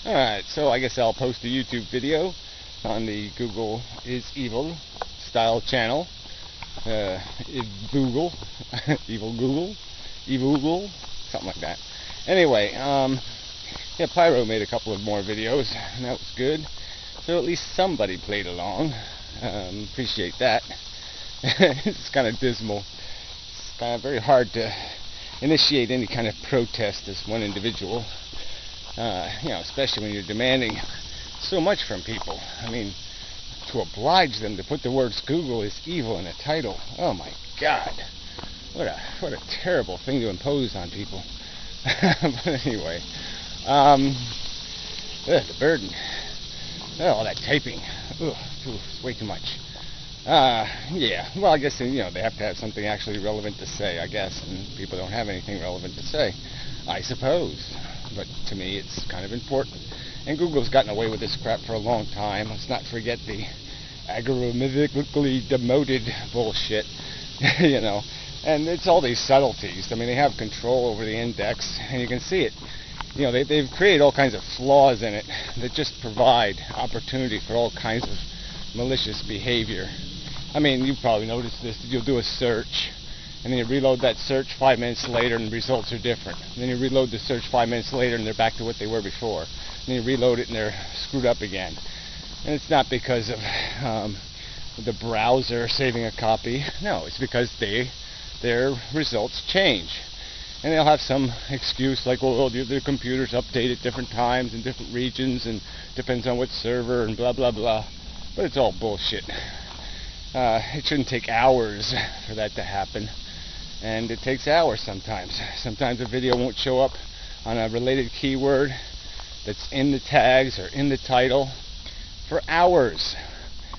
Alright, so I guess I'll post a YouTube video on the Google is Evil style channel. EvilOOgle, EvilOOgle, something like that. Anyway, yeah, Pyro made a couple of more videos, and that was good. So at least somebody played along. Appreciate that. It's kind of dismal. It's kind of very hard to initiate any kind of protest as one individual. Especially when you're demanding so much from people. I mean, to oblige them to put the words Google is evil in a title. Oh my God. What a terrible thing to impose on people. But anyway, the burden. All that typing. It's way too much. Yeah, well, I guess, they have to have something actually relevant to say, I guess, and people don't have anything relevant to say, I suppose. But to me, it's kind of important. And Google's gotten away with this crap for a long time. Let's not forget the algorithmically demoted bullshit, And it's all these subtleties. I mean, they have control over the index, and you can see it. They've created all kinds of flaws in it that just provide opportunity for all kinds of malicious behavior. I mean, you've probably noticed this. You'll do a search, and then you reload that search 5 minutes later, and the results are different. And then you reload the search 5 minutes later, and they're back to what they were before. And then you reload it, and they're screwed up again. And it's not because of the browser saving a copy. No, it's because their results change. And they'll have some excuse like, well, the computer's update at different times in different regions, and depends on what server, and blah, blah, blah. But it's all bullshit. It shouldn't take hours for that to happen. And it takes hours sometimes. Sometimes a video won't show up on a related keyword that's in the tags or in the title for hours.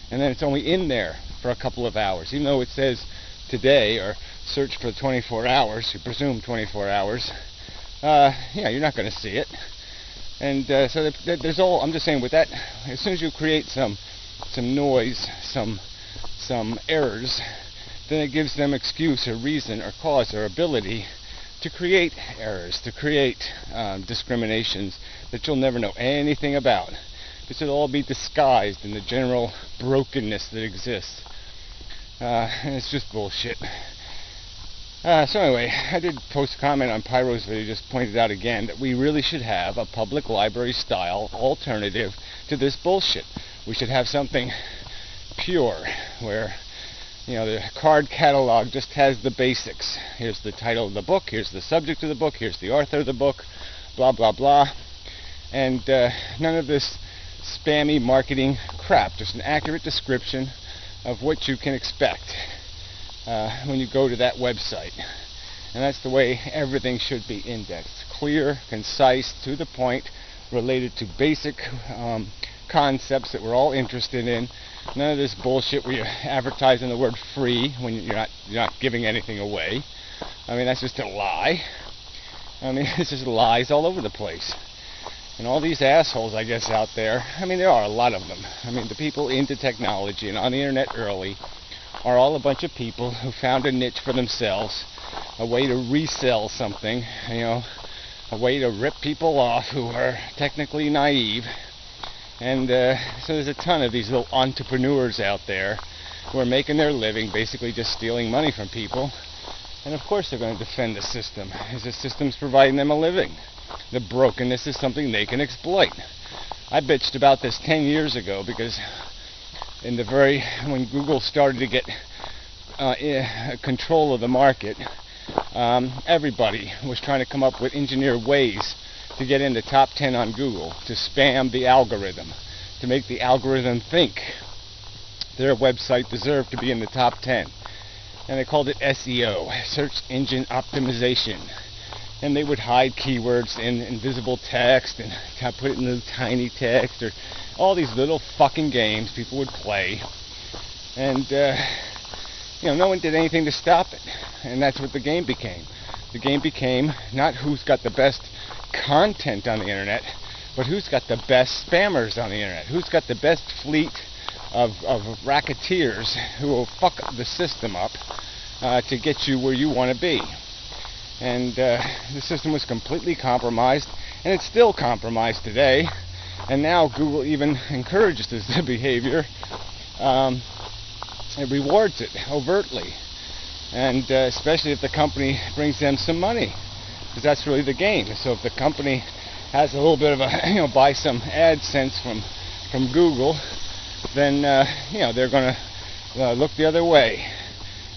And then it's only in there for a couple of hours. Even though it says today or search for 24 hours, you presume 24 hours, you're not going to see it. And so there's all, I'm just saying with that, as soon as you create some noise, some errors, then it gives them excuse or reason or cause or ability to create errors, to create discriminations that you'll never know anything about. This will all be disguised in the general brokenness that exists. And it's just bullshit. So anyway, I did post a comment on Pyro's video, just pointed out again that we really should have a public library style alternative to this bullshit. We should have something pure, where the card catalog just has the basics. Here's the title of the book, here's the subject of the book, here's the author of the book, blah blah blah, and none of this spammy marketing crap. Just an accurate description of what you can expect when you go to that website. And that's the way everything should be indexed. Clear, concise, to the point, related to basic concepts that we're all interested in. None of this bullshit where you're advertising the word free when you're not giving anything away. I mean, that's just a lie. I mean, it's just lies all over the place. And all these assholes, I guess, out there, I mean, there are a lot of them. I mean, the people into technology and on the internet early are all a bunch of people who found a niche for themselves, a way to resell something, a way to rip people off who are technically naive. And so there's a ton of these little entrepreneurs out there who are making their living basically just stealing money from people. And of course they're going to defend the system, as the system's providing them a living. The brokenness is something they can exploit. I bitched about this 10 years ago because when Google started to get control of the market, everybody was trying to come up with engineered ways to get in the top 10 on Google, to spam the algorithm, to make the algorithm think their website deserved to be in the top 10. And they called it SEO, Search Engine Optimization. And they would hide keywords in invisible text and put it in little tiny text, or all these little fucking games people would play. And, no one did anything to stop it. And that's what the game became. The game became not who's got the best content on the internet, but who's got the best spammers on the internet, who's got the best fleet of racketeers who will fuck the system up to get you where you want to be. And the system was completely compromised, and it's still compromised today. And now Google even encourages this behavior. It rewards it overtly, and especially if the company brings them some money, because that's really the game. So if the company has a little bit of a, buy some AdSense from Google, then they're going to look the other way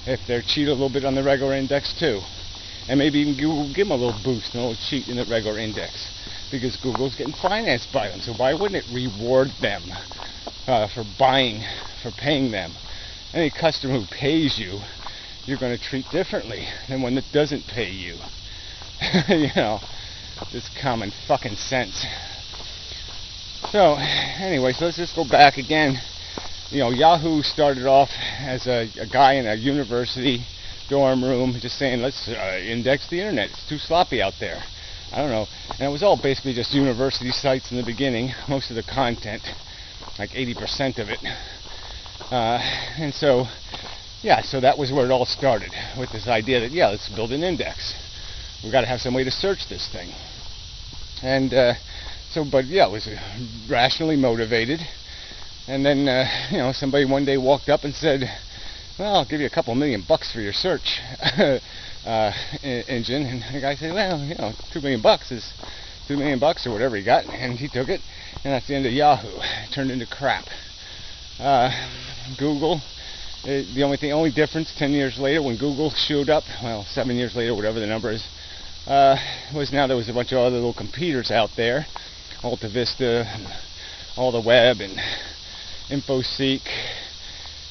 if they're cheat a little bit on the regular index too, and maybe even Google give them a little boost, a little cheat in the regular index, because Google's getting financed by them. So why wouldn't it reward them for paying them? Any customer who pays you, you're going to treat differently than one that doesn't pay you. Just common fucking sense. So anyway, so let's just go back again. Yahoo started off as a guy in a university dorm room just saying, let's index the internet. It's too sloppy out there. I don't know. And it was all basically just university sites in the beginning, most of the content, like 80% of it. And so, so that was where it all started, with this idea that, let's build an index. We've got to have some way to search this thing. And it was rationally motivated. And then, somebody one day walked up and said, well, I'll give you a couple $1 million for your search engine. And the guy said, well, $2 million is $2 million or whatever he got. And he took it, and that's the end of Yahoo. It turned into crap. Google, the only difference 10 years later when Google showed up, 7 years later, whatever the number is, was now there was a bunch of other little competitors out there, Alta Vista, all the web, and InfoSeek,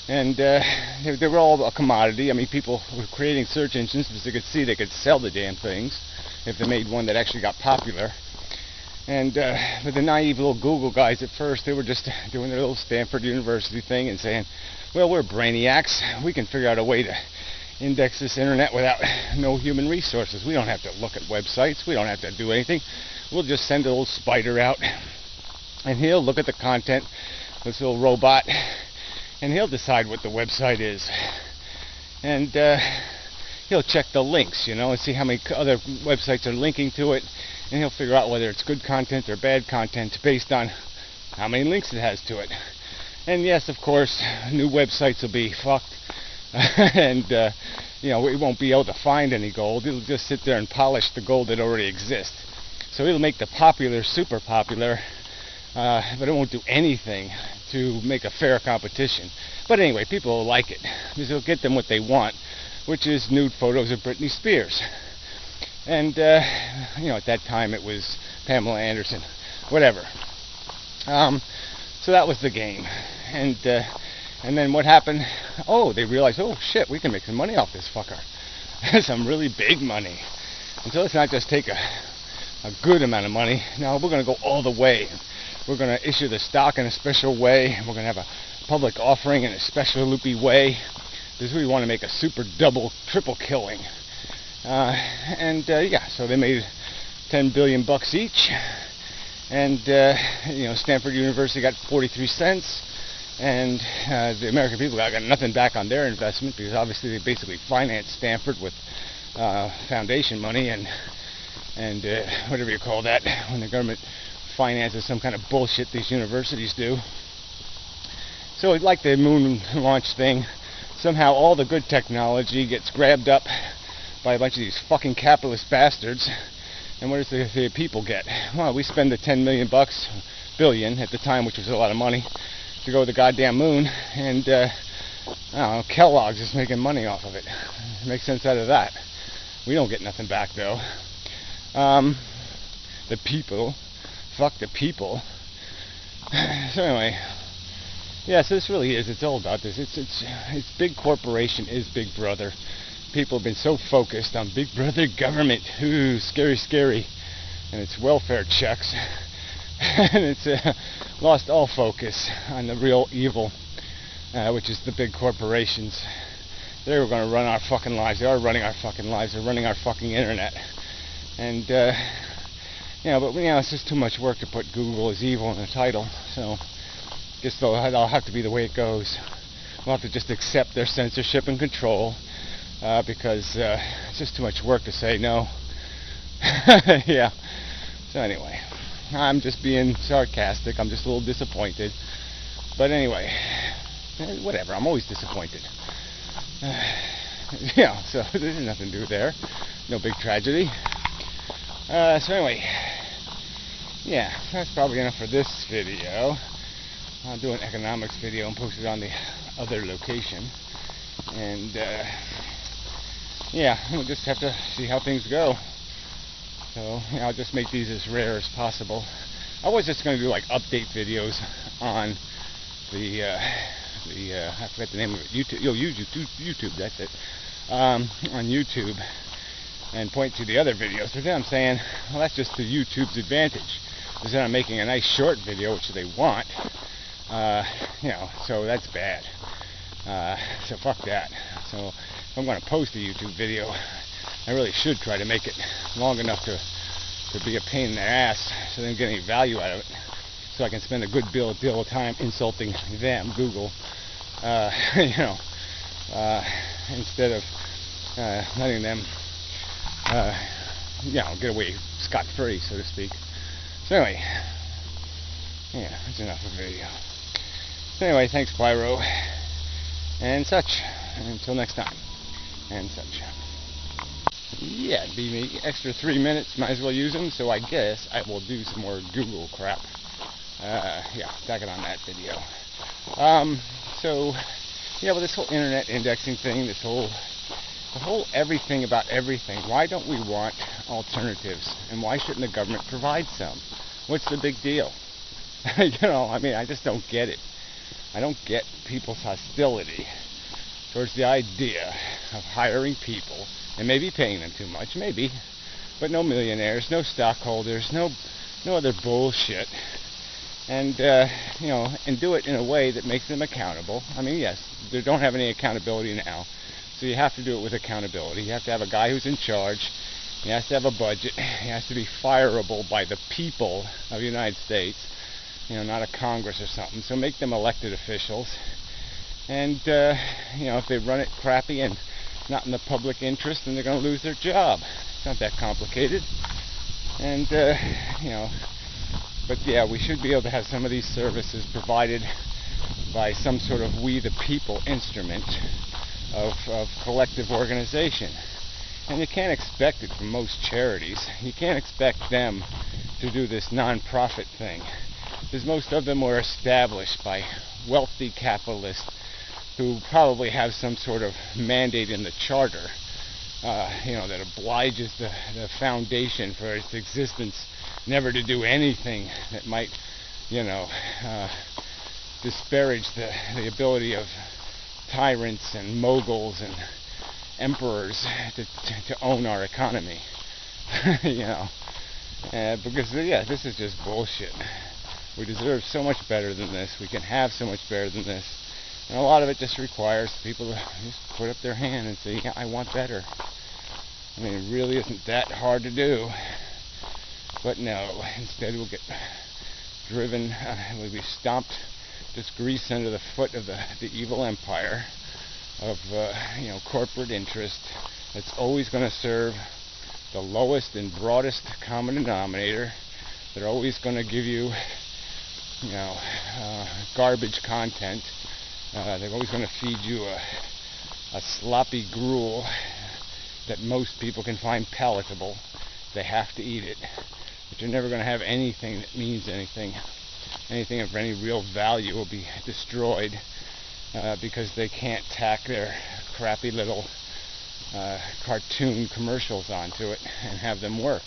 and they were all a commodity. I mean, people were creating search engines because they could see they could sell the damn things if they made one that actually got popular. And but the naive little Google guys at first, they were just doing their little Stanford University thing and saying, well, we're brainiacs. We can figure out a way to index this internet without no human resources. We don't have to look at websites. We don't have to do anything. We'll just send a little spider out, and he'll look at the content, this little robot, and he'll decide what the website is. And he'll check the links, and see how many other websites are linking to it, and he'll figure out whether it's good content or bad content based on how many links it has to it. And yes, of course, new websites will be fucked, and we won't be able to find any gold. It'll just sit there and polish the gold that already exists. So it'll make the popular super popular, but it won't do anything to make a fair competition. But anyway, people will like it because it'll get them what they want, which is nude photos of Britney Spears. And at that time it was Pamela Anderson, whatever. So that was the game. And then what happened? Oh, they realized, oh shit, we can make some money off this fucker. Some really big money. And so let's not just take a good amount of money. No, we're going to go all the way. We're going to issue the stock in a special way. We're going to have a public offering in a special loopy way. Because we want to make a super double, triple killing. So they made $10 billion each, and Stanford University got 43 cents, and the American people got nothing back on their investment because obviously they basically financed Stanford with foundation money and whatever you call that when the government finances some kind of bullshit these universities do. So like the moon launch thing, somehow all the good technology gets grabbed up by a bunch of these fucking capitalist bastards, and what does the people get? Well, we spend the $10 billion at the time, which was a lot of money, to go to the goddamn moon, and I don't know, Kellogg's is making money off of it. Make sense out of that. We don't get nothing back though. The people, fuck the people. So anyway, so this really is. It's all about this. It's big corporation is Big Brother. People have been so focused on Big Brother government. Ooh, scary, scary. And its welfare checks. And it's lost all focus on the real evil, which is the big corporations. They were going to run our fucking lives. They are running our fucking lives. They're running our fucking internet. And, it's just too much work to put Google as evil in the title. So, guess that'll have to be the way it goes. We'll have to just accept their censorship and control. Because it's just too much work to say no. So anyway, I'm just being sarcastic. I'm just a little disappointed. But anyway, whatever. I'm always disappointed. Yeah, so there's nothing to do there. No big tragedy. So anyway, yeah, that's probably enough for this video. I'll do an economics video and post it on the other location. And yeah, we'll just have to see how things go. So I'll just make these as rare as possible. I was just going to do like update videos on the I forgot the name of it. YouTube. That's it. On YouTube, and point to the other videos. But then I'm saying, well, that's just to YouTube's advantage. Because then I'm making a nice short video, which they want. So that's bad. So fuck that. So if I'm going to post a YouTube video, I really should try to make it long enough to be a pain in the ass, so they don't get any value out of it. So I can spend a good deal of time insulting them, Google, instead of letting them, get away scot-free, so to speak. So anyway, yeah, that's enough of a video. So anyway, thanks, Pyro, and such. Until next time, and such. Yeah, it'd be me extra 3 minutes. Might as well use them. So I guess I will do some more Google crap. Back it on that video. With this whole internet indexing thing, the whole everything about everything. Why don't we want alternatives? And why shouldn't the government provide some? What's the big deal? I just don't get it. I don't get people's hostility towards the idea of hiring people and maybe paying them too much, maybe, but no millionaires, no stockholders, no other bullshit, and and do it in a way that makes them accountable. I mean, yes, they don't have any accountability now, so you have to do it with accountability. You have to have a guy who's in charge. He has to have a budget. He has to be fireable by the people of the United States, not a Congress or something. So make them elected officials. And, if they run it crappy and not in the public interest, then they're going to lose their job. It's not that complicated. And, but yeah, we should be able to have some of these services provided by some sort of we the people instrument of collective organization. And you can't expect it from most charities. You can't expect them to do this non-profit thing, because most of them were established by wealthy capitalists who probably have some sort of mandate in the charter, that obliges the foundation for its existence never to do anything that might, disparage the ability of tyrants and moguls and emperors to own our economy. Because this is just bullshit. We deserve so much better than this. We can have so much better than this. And a lot of it just requires people to just put up their hand and say, yeah, I want better. I mean, it really isn't that hard to do. But no, instead we'll get driven, we'll be stomped, just grease under the foot of the evil empire of, corporate interest that's always going to serve the lowest and broadest common denominator. They're always going to give you, garbage content. They're always going to feed you a sloppy gruel that most people can find palatable. They have to eat it. But you're never going to have anything that means anything. Anything of any real value will be destroyed because they can't tack their crappy little cartoon commercials onto it and have them work.